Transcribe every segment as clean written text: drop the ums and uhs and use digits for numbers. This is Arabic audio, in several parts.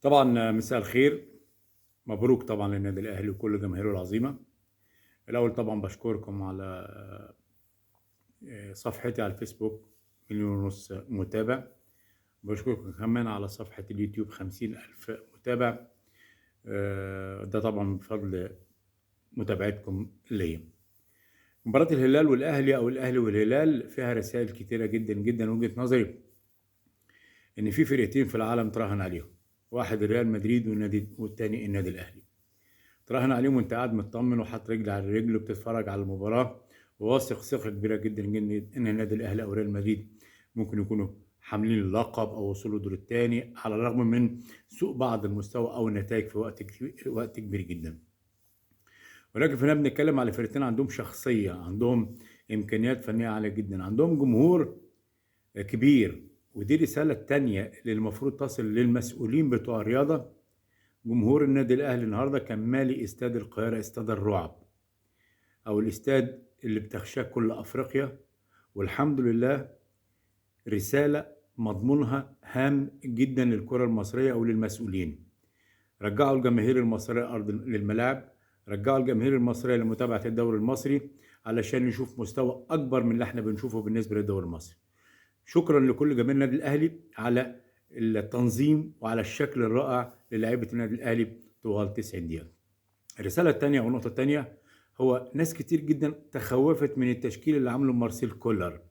طبعا مساء الخير. مبروك طبعا للنادي الاهلي وكل جماهيره العظيمه. الاول طبعا بشكركم على صفحتي على الفيسبوك 1.5 مليون متابع. بشكركم كمان على صفحة اليوتيوب 50,000 متابع. ده طبعا بفضل متابعتكم ليا. مباراة الهلال والأهلي أو الأهلي والهلال فيها رسائل كتيرة جدا جدا. وجهة نظري إن في فرقتين في العالم تراهن عليهم، واحد ريال مدريد والتاني النادي الأهلي. تراهن عليهم وانت قاعد مطمن وحاطط رجل على رجل وبتتفرج على المباراة، وواثق ثقة كبيرة جدا جدا ان النادي الاهلي او ريال مدريد ممكن يكونوا حاملين اللقب او وصلوا الدور الثاني، على الرغم من سوء بعض المستوى او النتائج في وقت كبير جدا. ولكن فينا بنتكلم على فرقتين عندهم شخصية، عندهم امكانيات فنية عالية جدا، عندهم جمهور كبير. ودي رسالة تانية اللي المفروض تصل للمسؤولين بتوع الرياضة. جمهور النادي الاهلي النهارده كان مالي استاد القاهره، استاد الرعب او الاستاد اللي بتخشاه كل افريقيا. والحمد لله رساله مضمونها هام جدا للكره المصريه او للمسؤولين. رجعوا الجماهير المصريه ارض للملاعب، رجعوا الجماهير المصريه لمتابعه الدوري المصري علشان نشوف مستوى اكبر من اللي احنا بنشوفه بالنسبه للدوري المصري. شكرا لكل جماهير النادي الاهلي على التنظيم وعلى الشكل الرائع للاعيبه النادي الاهلي طوال 90 دقيقه. الرساله الثانيه والنقطه الثانيه، هو ناس كتير جدا تخوفت من التشكيل اللي عامله مارسيل كولر،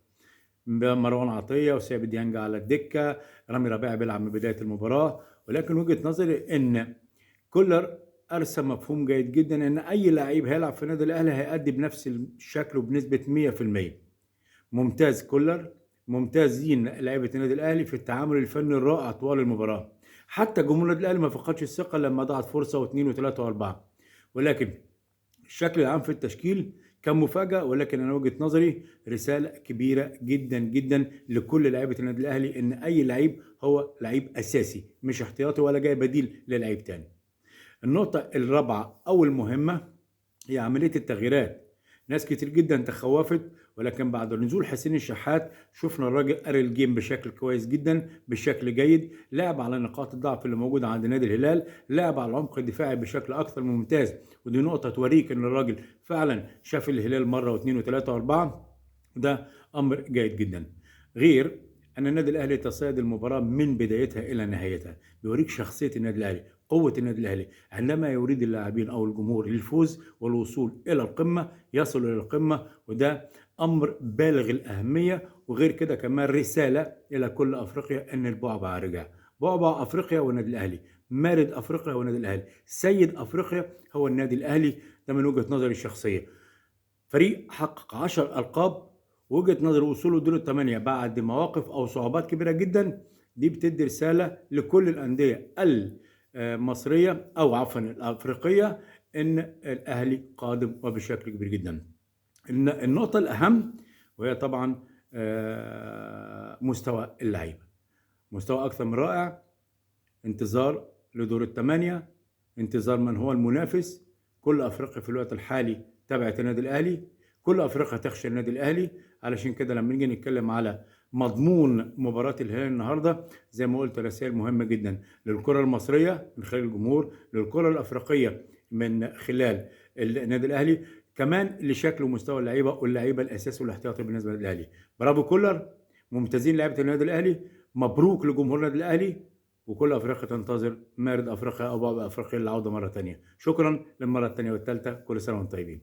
مروان عطيه وسيف ديانج على الدكه، رامي ربيعه بيلعب من بدايه المباراه. ولكن وجهه نظري ان كولر ارسم مفهوم جيد جدا ان اي لعيب هيلعب في النادي الاهلي هيأدي بنفس الشكل وبنسبه 100%. ممتاز كولر، ممتازين لعيبه النادي الاهلي في التعامل الفني الرائع طوال المباراه. حتى جمهور النادي الاهلي ما فقدش الثقه لما ضاعت فرصه واثنين وثلاثه واربعه. ولكن الشكل العام في التشكيل كان مفاجاه. ولكن انا وجهه نظري رساله كبيره جدا جدا لكل لعيبه النادي الاهلي ان اي لعيب هو لعيب اساسي، مش احتياطي ولا جاي بديل للعيب تاني. النقطه الرابعه او المهمه هي عمليه التغييرات. ناس كتير جدا تخوفت، ولكن بعد نزول حسين الشحات شفنا الراجل قرا الجيم بشكل كويس جدا، بشكل جيد، لعب على نقاط الضعف اللي موجوده عند نادي الهلال، لعب على العمق الدفاعي بشكل اكثر من ممتاز. ودي نقطه توريك ان الراجل فعلا شاف الهلال مره واثنين وثلاثه واربعه. ده امر جيد جدا. غير ان النادي الاهلي تصيد المباراه من بدايتها الى نهايتها، بيوريك شخصيه النادي الاهلي، قوه النادي الاهلي. عندما يريد اللاعبين او الجمهور للفوز والوصول الى القمه يصل الى القمه، وده امر بالغ الاهميه. وغير كده كمان رساله الى كل افريقيا ان البعبع رجع. بعبع افريقيا والنادي الاهلي، مارد افريقيا والنادي الاهلي، سيد افريقيا هو النادي الاهلي. ده من وجهه نظري الشخصيه. فريق حقق 10 ألقاب، وجهة نظر وصوله دور الثمانية بعد مواقف أو صعوبات كبيرة جدا. دي بتدي رسالة لكل الأندية المصرية أو عفوا الأفريقية إن الأهلي قادم وبشكل كبير جدا. النقطة الأهم وهي طبعا مستوى اللعيبة، مستوى أكثر من رائع. انتظار لدور الثمانية، انتظار من هو المنافس. كل افريقيا في الوقت الحالي تبعت النادي الاهلي، كل افريقيا تخشى النادي الاهلي. علشان كده لما نيجي نتكلم على مضمون مباراة الهلال النهارده، زي ما قلت رسائل مهمة جدا للكرة المصرية من خلال الجمهور، للكرة الافريقية من خلال النادي الاهلي، كمان لشكل ومستوى اللعيبة واللعيبة الاساسي والاحتياطي بالنسبة للاهلي. برافو كولر، ممتازين لعيبة النادي الاهلي، مبروك لجمهور النادي الاهلي. وكل افريقيا تنتظر مارد افريقيا او بعض افريقيا للعوده مره ثانيه. شكرا للمره الثانيه والثالثه، كل سنه وانتم طيبين.